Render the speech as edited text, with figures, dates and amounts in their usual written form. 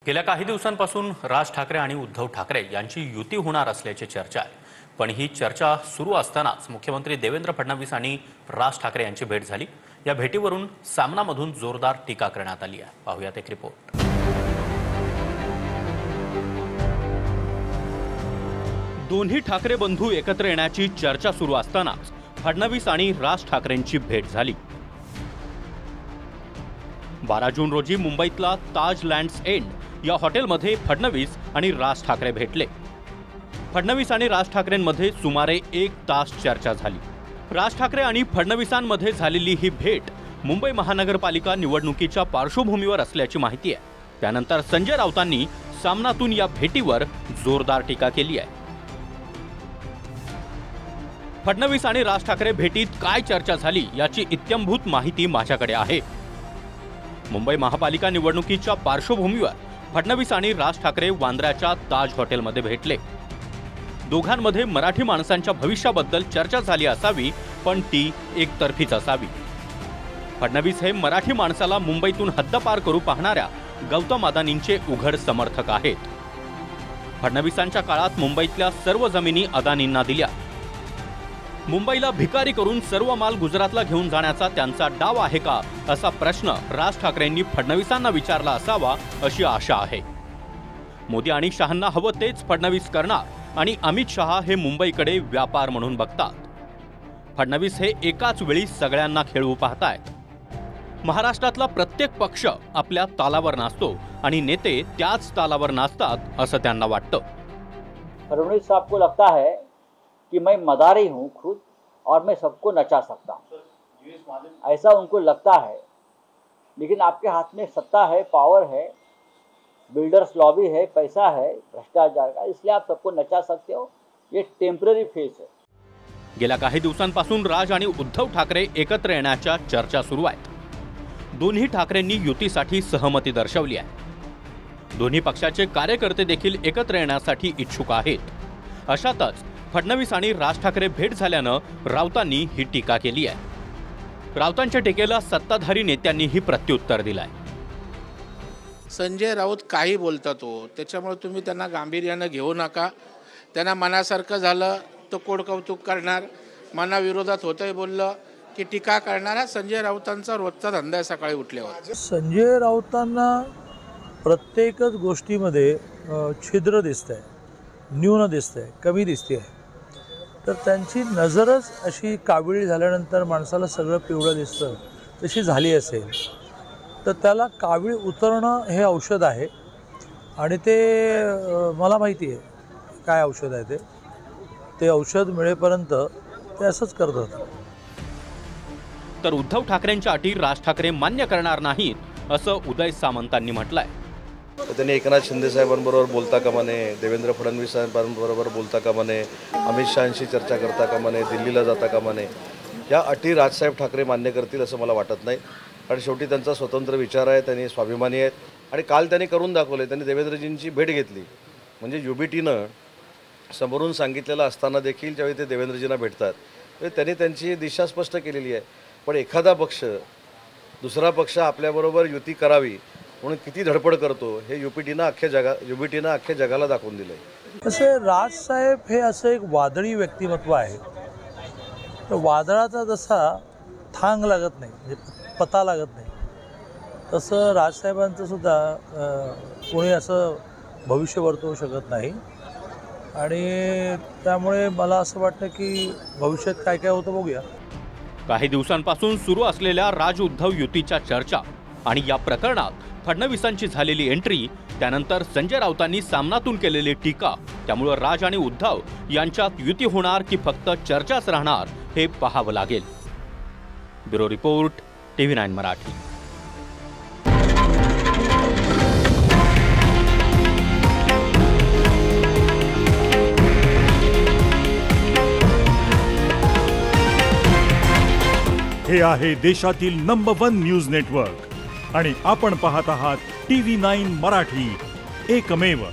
गेल्या काही दिवसांपासून राज ठाकरे आणि उद्धव ठाकरे यांची युती होणार असल्याची चर्चा आहे। पण ही चर्चा सुरू असतानाच मुख्यमंत्री देवेंद्र फडणवीस आणि राज ठाकरे यांची भेट झाली। या भेटीवरून सामनामधून जोरदार टीका करण्यात आली आहे। पाहूयात एक रिपोर्ट। दोन्ही ठाकरे बंधू एकत्र येण्याची चर्चा सुरू असतानाच फडणवीस आणि राज ठाकरेंची भेट झाली। 12 जून रोजी मुंबईतला ताज लँड्स एंड या हॉटेलमध्ये फडणवीस आणि राज ठाकरे भेटले। फडणवीस आणि राज ठाकरेंमध्ये सुमारे 1 तास चर्चा झाली। राज ठाकरे आणि फडणवीसांमध्ये झालेली ही भेट मुंबई महानगरपालिका निवडणुकीच्या पार्श्वभूमीवर असल्याची माहिती आहे। त्यानंतर संजय राऊतांनी सामनातून या भेटीवर जोरदार टीका केली आहे। फडणवीस आणि राज ठाकरे भेटीत काय चर्चा झाली याची इत्थंभूत माहिती माझ्याकडे आहे। मुंबई महापालिका निवडणुकीच्या पार्श्वभूमीवर फडणवीस आणि राज ठाकरे वांद्र्याच्या ताज हॉटेलमध्ये भेटले। दोघांमध्ये मराठी माणसांच्या भविष्याबद्दल चर्चा झाली असावी, पण ती एकतर्फीच असावी। फडणवीस हे मराठी माणसाला मुंबईतून हद्दपार करू पाहणाऱ्या गौतम अदानींचे उघड समर्थक आहेत। फडणवीसांच्या काळात मुंबईतल्या सर्व जमिनी अदानींना दिल्या। मुंबईला भिकारी करून सर्व माल गुजरातला घेऊन जाण्याचा त्यांचा डाव आहे का, असा प्रश्न राज ठाकरेंनी फडणवीसांना विचारला असावा अशी आशा आहे। मोदी आणि शहांना हवं तेच फडणवीस करणार आणि अमित शहा हे मुंबईकडे व्यापार म्हणून बघतात। फडणवीस हे एकाच वेळी सगळ्यांना खेळवू पाहतायत। महाराष्ट्रातला प्रत्येक पक्ष आपल्या तालावर नाचतो आणि नेते त्याच तालावर नाचतात असं त्यांना वाटतं। फडणवीस साहब को लगता है कि मैं मदारी हूँ खुद और मैं सबको नचा सकता हूँ, ऐसा उनको लगता है। लेकिन आपके हाथ में सत्ता है, पावर है, बिल्डर्स लॉबी है, पैसा है भ्रष्टाचार का, इसलिए आप सबको नचा सकते हो। ये टेम्पररी फेज है। गेल्या काही दिवसांपासून राज आणि उद्धव ठाकरे एकत्र येण्याच्या चर्चा सुरू आहेत। दोन्ही ठाकरेंनी युतीसाठी सहमती दर्शवली आहे। दोन्ही पक्षाचे कार्यकर्ते देखील एकत्र येण्यासाठी इच्छुक आहेत। अशातच फडणवीस आणि राज ठाकरे भेट झाल्यानं राऊतांनी ही टीका केली आहे। राऊतांच्या टीकेला सत्ताधारी नेत्यांनीही प्रत्युत्तर दिलंय। संजय राऊत काही बोलतात त्याच्यामुळे तुम्ही त्यांना गांभीर्याने घेऊ नका। त्यांना मनासारखं झालं तर कोडकौतुक करणार, मनाविरोधात होतंय बोललं की टीका करणारा संजय राऊतांचा रोजचा धंदा आहे सकाळी उठल्यावर। संजय राऊतांना प्रत्येकच गोष्टीमध्ये छिद्र दिसतंय, न्यून दिसतंय, कमी दिसते। तर त्यांची नजरच अशी काबिळ झाल्यानंतर माणसाला सगळं पिवळं दिसतं तशी झाली असेल तर त्याला कावीळ उतरणं हे औषध आहे। आणि ते मला माहिती आहे काय औषध आहे ते औषध मिळेपर्यंत ते असंच करत होतं। तर उद्धव ठाकरेंच्या अटी राज ठाकरे मान्य करणार नाहीत असं उदय सामंतांनी म्हटलंय। त्यांनी एकनाथ शिंदे साहेबांबरोबर बोलता कामा नये, देवेंद्र फडणवीस साहेबांबरोबर बोलता कामा नये, अमित शहांशी चर्चा करता कामा नये, दिल्लीला जाता कामा नये। या अटी राजसाहेब ठाकरे मान्य करतील असं मला वाटत नाही। कारण शेवटी त्यांचा स्वतंत्र विचार आहे, त्यांनी स्वाभिमानी आहेत आणि काल त्यांनी करून दाखवले। त्यांनी देवेंद्रजींची भेट घेतली, म्हणजे युबीटीनं समोरून सांगितलेलं असताना देखील ज्यावेळी ते देवेंद्रजींना भेटतात त्यांनी त्यांची दिशा स्पष्ट केलेली आहे। पण एखादा पक्ष दुसरा पक्ष आपल्याबरोबर युती करावी म्हणून किती धडपड करतो हे युबीटीनं अख्ख्या जगाला दाखवून दिलं आहे। असे राजसाहेब हे असं एक वादळी व्यक्तिमत्व आहे। तर वादळाचा जसा थांग लागत नाही, म्हणजे पता लागत नाही, तसं राजसाहेबांचं सुद्धा कोणी असं भविष्य वर्तवू शकत नाही। आणि त्यामुळे मला असं वाटतं की भविष्यात काय काय होतं बघूया। काही दिवसांपासून सुरू असलेल्या राज उद्धव युतीच्या चर्चा आणि या प्रकरणात फडणवीसांची झालेली एंट्री, त्यानंतर संजय राऊतांनी सामनातून केलेली टीका, त्यामुळे राज आणि उद्धव यांच्यात युती होणार की फक्त चर्चाच राहणार हे पाहावं लागेल। Bureau report, TV9 Marathi. हे आहे देशातील नंबर 1 न्यूज नेटवर्क आणि आपण पाहत आहात TV9 मराठी, एकमेव।